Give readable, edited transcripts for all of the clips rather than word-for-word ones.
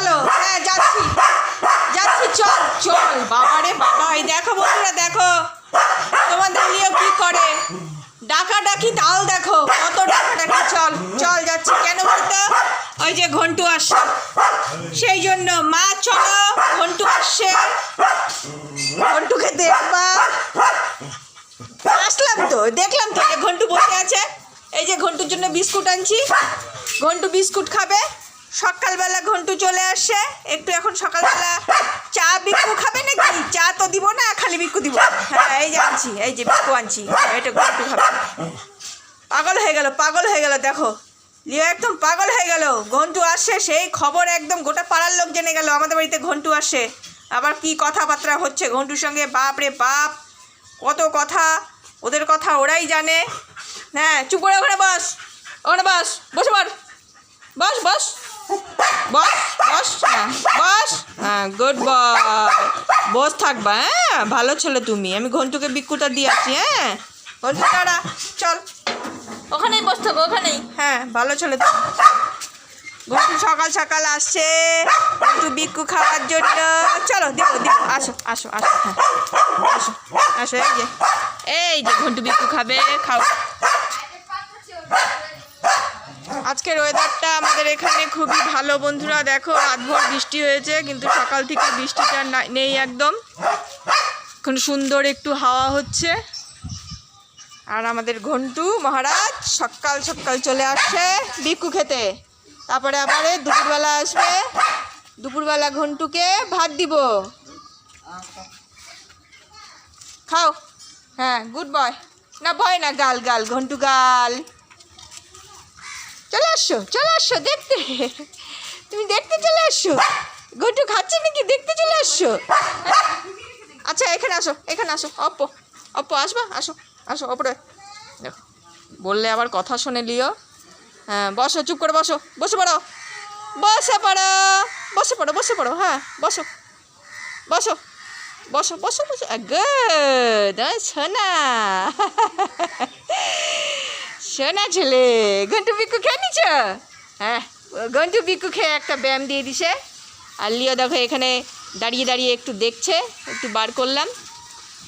চলো। হ্যাঁ যাচ্ছি যাচ্ছি, চল চল। বাবা রে বাবা, এই দেখো বন্ধুরা, দেখো তোমাদের লিও কি করে, ডাকাডাকি তাল দেখো, কত ডাকাডাকি। চল চল যাচ্ছি। কেন বলতো? ওই যে ঘন্টু আসছে সেই জন্য। মা চলো, ঘন্টু আসছে, ঘন্টুকে দেখবা। আসলাম তো, দেখলাম তো যে ঘন্টু বসে আছে। এই যে ঘন্টুর জন্য বিস্কুট আনছি, ঘন্টু বিস্কুট খাবে। সকালবেলা ঘন্টু চলে আসছে, একটু এখন সকালবেলা চা বিস্কুট খাবে নাকি? চা তো দিব না, খালি বিস্কুট দিব। হ্যাঁ এই যে আনছি, এই যে বিস্কুট আনছি, এটা ঘন্টু খাবে। পাগল হয়ে গেল, পাগল হয়ে গেল, দেখো লিও একদম পাগল হয়ে গেল। ঘন্টু আসছে সেই খবর একদম গোটা পাড়ার লোক জেনে গেল আমাদের বাড়িতে ঘন্টু আসে। আবার কি কথাবার্তা হচ্ছে ঘন্টুর সঙ্গে, বাপ রে বাপ, কত কথা, ওদের কথা ওরাই জানে। হ্যাঁ চুপ করে ওখানে বস, ওখানে বস, বসে পড়, বস বস বস বস, হ্যাঁ বস, হ্যাঁ গুড বয়, বস থাকবা। হ্যাঁ ভালো ছেলে তুমি। আমি ঘন্টুকে বিস্কুটটা দিয়ে আসছি। হ্যাঁ ঘন্টু দাঁড়া, চল ওখানেই বস থাকো, ওখানেই। হ্যাঁ ভালো ছেলে তুমি। ঘন্টু সকাল সকাল আসছে ঘন্টু বিস্কুট খাওয়ার জন্য। চলো দিব দিব, আসো আসো আসো, হ্যাঁ আসো আসো। এই যে ঘন্টু বিস্কুট খাবে, খাও। আজকের ওয়েদারটা আমাদের এখানে খুবই ভালো বন্ধুরা। দেখো রাতভর বৃষ্টি হয়েছে, কিন্তু সকাল থেকে বৃষ্টিটা নেই একদম। এখন সুন্দর একটু হাওয়া হচ্ছে। আর আমাদের ঘন্টু মহারাজ সকাল সকাল চলে আসছে বিকু খেতে। তারপরে আবার দুপুরবেলা আসবে, দুপুরবেলা ঘন্টুকে ভাত দিব। খাও, হ্যাঁ গুড বয়, না বয় না, গাল গাল, ঘন্টু গাল। চলে আসছো, চলে আসছো দেখতে, তুমি দেখতে চলে আসছো। ঘন্টু খাচ্ছে নাকি দেখতে চলে আসছো? আচ্ছা এখানে আসো, এখানে আসো, অপ্পো অপ্পো আসবা, আসো আসো ওপরে। দেখো বললে আবার কথা শোনে লিও। হ্যাঁ বসো, চুপ করে বসো, বসে পড়ো, বসে পড়ো, বসে পড়ো, বসে পড়ো, হ্যাঁ বসো বসো বসো বসো বসো। গুড, সোনা সোনা ছেলে। ঘন্টু বিকু খেয়ে নিচ্ছ? হ্যাঁ ঘন্টু বিকু খেয়ে একটা ব্যায়াম দিয়ে দিছে। আর লিও দেখো এখানে দাঁড়িয়ে দাঁড়িয়ে একটু দেখছে, একটু বার করলাম,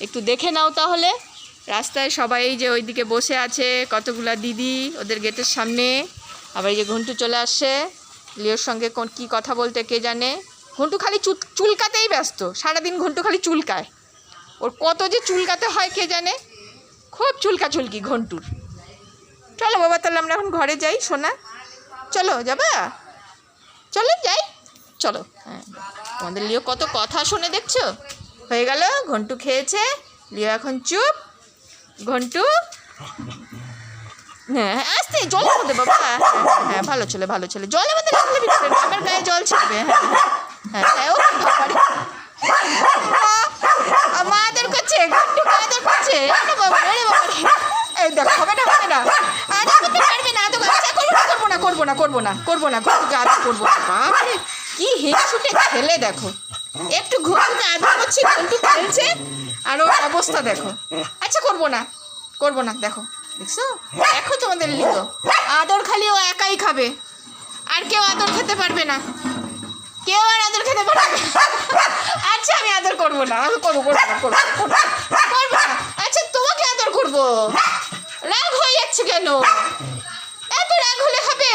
একটু দেখে নাও তাহলে। রাস্তায় সবাই যে ওইদিকে বসে আছে, কতগুলা দিদি ওদের গেটের সামনে। আবার এই যে ঘন্টু চলে আসছে, লিওর সঙ্গে কী কথা বলতে কে জানে। ঘন্টু খালি চুলকাতেই ব্যস্ত, সারাদিন ঘন্টু খালি চুলকায়। ওর কত যে চুলকাতে হয় কে জানে, খুব চুলকাচুলকি ঘন্টুর। চলো বাবা তাহলে আমরা এখন ঘরে যাই, সোনা চলো, যাবা? চলো যাই, চলো। হ্যাঁ আমাদের লিও কত কথা শুনে দেখছো। হয়ে গেল, ঘন্টু খেয়েছে, লিও এখন চুপ। ঘন্টু হ্যাঁ আসতে জলের মধ্যে বাবা, হ্যাঁ হ্যাঁ ভালো ছেলে, ভালো ছেলে। জলের মধ্যে রাখলে ভিতরে আমার গায়ে জল ছিটবে। হ্যাঁ হ্যাঁ হ্যাঁ ও মা আদর করছে, ঘন্টু আদর করছে। বাবা রে বাবা, এই দেখো হবে না, হবে না, আদর করতে পারবে না, আদর করবো না, করবো না, করবো না, করবো না, ঘন্টুকে আদর করবো না। বাবারে কি হেঁটে খেলে দেখো, একটু ঘন্টুকে আদর করছি, ঘন্টু খেলছে, আর ওর অবস্থা দেখো। আচ্ছা করবো না, করবো না, দেখো দেখছো, দেখো তোমাদের লিও আদর খালি ও একাই খাবে, আর কেউ আদর খেতে পারবে না, কেউ আর আদর খেতে পারবে না। আচ্ছা আমি আদর করবো না, আমি করবো, করবো না, করবো করবো না। আচ্ছা তোমাকে আদর করবো, রাগ হয়ে যাচ্ছে কেন? এত রাগ হলে হবে?